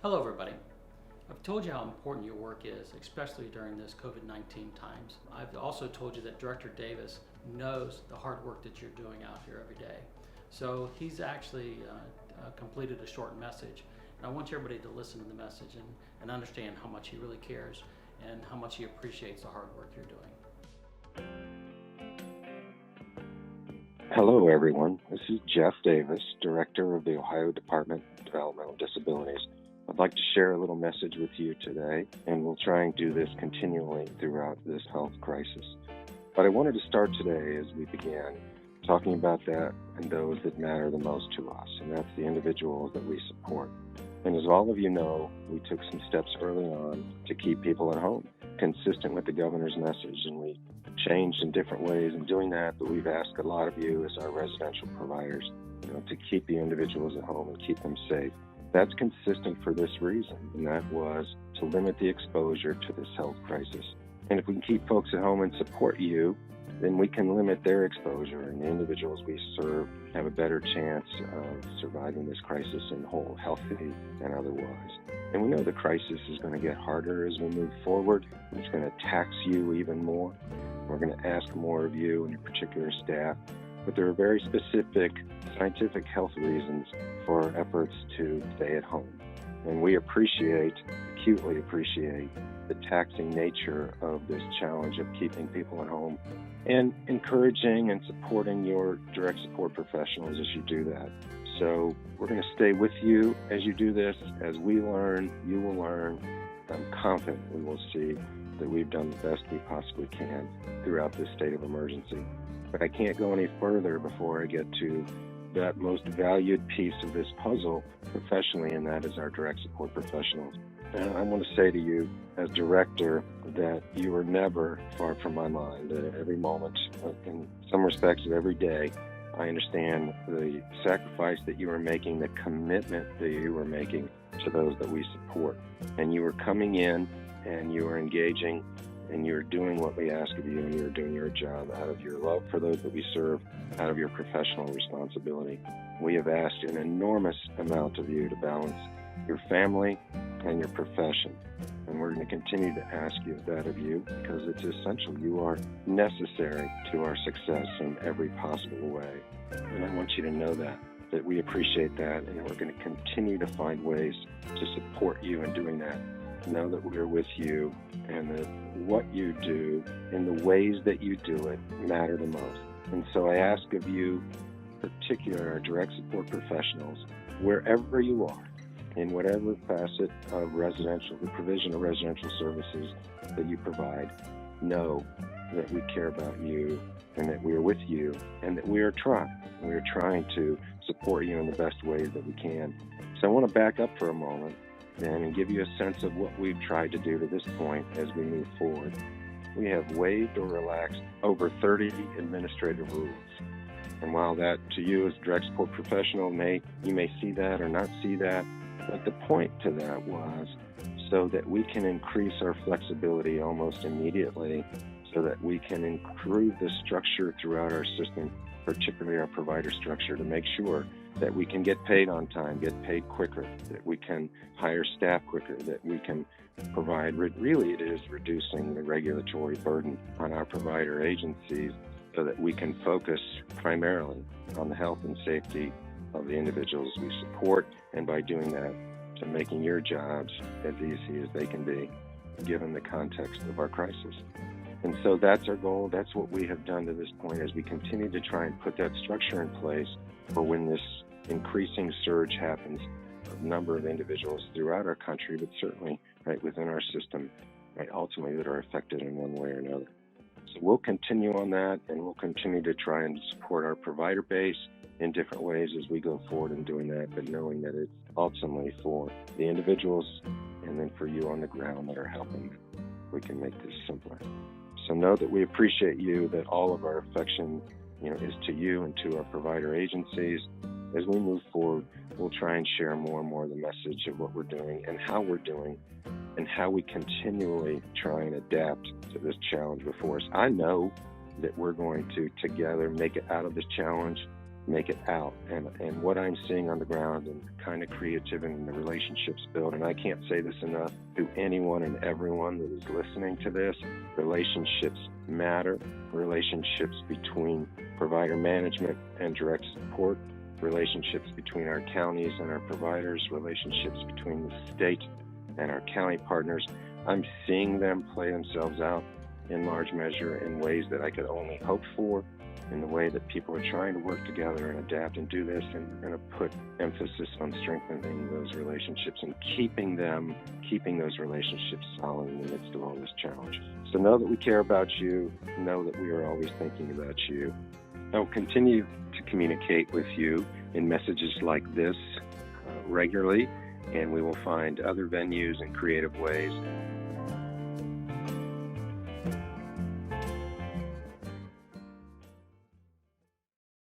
Hello everybody. I've told you how important your work is, especially during this COVID-19 times. I've also told you that Director Davis knows the hard work that you're doing out here every day. So he's actually completed a short message. And I want everybody to listen to the message and understand how much he really cares and how much he appreciates the hard work you're doing. Hello, everyone. This is Jeff Davis, Director of the Ohio Department of Developmental Disabilities. I'd like to share a little message with you today, and we'll try and do this continually throughout this health crisis. But I wanted to start today, as we began, talking about that and those that matter the most to us, and that's the individuals that we support. And as all of you know, we took some steps early on to keep people at home, consistent with the governor's message, and we changed in different ways in doing that, but we've asked a lot of you as our residential providers, to keep the individuals at home and keep them safe. That's consistent for this reason, and that was to limit the exposure to this health crisis. And if we can keep folks at home and support you, then we can limit their exposure, and the individuals we serve have a better chance of surviving this crisis in whole, healthy, and otherwise. And we know the crisis is going to get harder as we move forward. It's going to tax you even more. We're going to ask more of you and your particular staff, but there are very specific scientific health reasons for our efforts to stay at home. And we acutely appreciate the taxing nature of this challenge of keeping people at home and encouraging and supporting your direct support professionals as you do that. So we're going to stay with you as you do this. As we learn, you will learn. I'm confident we will see that we've done the best we possibly can throughout this state of emergency. But I can't go any further before I get to that most valued piece of this puzzle professionally, and that is our direct support professionals. And I want to say to you, as director, that you are never far from my mind. At every moment, in some respects of every day, I understand the sacrifice that you are making, the commitment that you are making to those that we support. And you are coming in and you are engaging and you're doing what we ask of you, and you're doing your job out of your love for those that we serve, out of your professional responsibility. We have asked an enormous amount of you to balance your family and your profession, and we're going to continue to ask that of you because it's essential. You are necessary to our success in every possible way, and I want you to know that we appreciate that, and we're going to continue to find ways to support you in doing that. Know that we're with you, and that what you do and the ways that you do it matter the most. And so I ask of you, particularly our direct support professionals, wherever you are, in whatever facet of the provision of residential services that you provide, know that we care about you and that we're with you and that we are trying. We're trying to support you in the best ways that we can. So I want to back up for a moment and give you a sense of what we've tried to do to this point as we move forward. We have waived or relaxed over 30 administrative rules. And while that to you as a direct support professional you may see that or not see that, but the point to that was so that we can increase our flexibility almost immediately, so that we can improve the structure throughout our system, particularly our provider structure, to make sure that we can get paid on time, get paid quicker, that we can hire staff quicker, that we can provide, really it is reducing the regulatory burden on our provider agencies so that we can focus primarily on the health and safety of the individuals we support, and by doing that, to making your jobs as easy as they can be, given the context of our crisis. And so that's our goal. That's what we have done to this point as we continue to try and put that structure in place for when this increasing surge happens of number of individuals throughout our country, but certainly right within our system, right, ultimately that are affected in one way or another. So we'll continue on that, and we'll continue to try and support our provider base in different ways as we go forward in doing that, but knowing that it's ultimately for the individuals and then for you on the ground that are helping, we can make this simpler. So know that we appreciate you, that all of our affection is to you and to our provider agencies. As we move forward, we'll try and share more and more the message of what we're doing and how we're doing and how we continually try and adapt to this challenge before us. I know that we're going to together make it out of this challenge make it out. And what I'm seeing on the ground and the kind of creativity and the relationships built, and I can't say this enough to anyone and everyone that is listening to this, relationships matter. Relationships between provider management and direct support, relationships between our counties and our providers, relationships between the state and our county partners. I'm seeing them play themselves out in large measure in ways that I could only hope for, in the way that people are trying to work together and adapt and do this, and we're going to put emphasis on strengthening those relationships and keeping those relationships solid in the midst of all this challenge. So know that we care about you, know that we are always thinking about you. I will continue to communicate with you in messages like this regularly, and we will find other venues and creative ways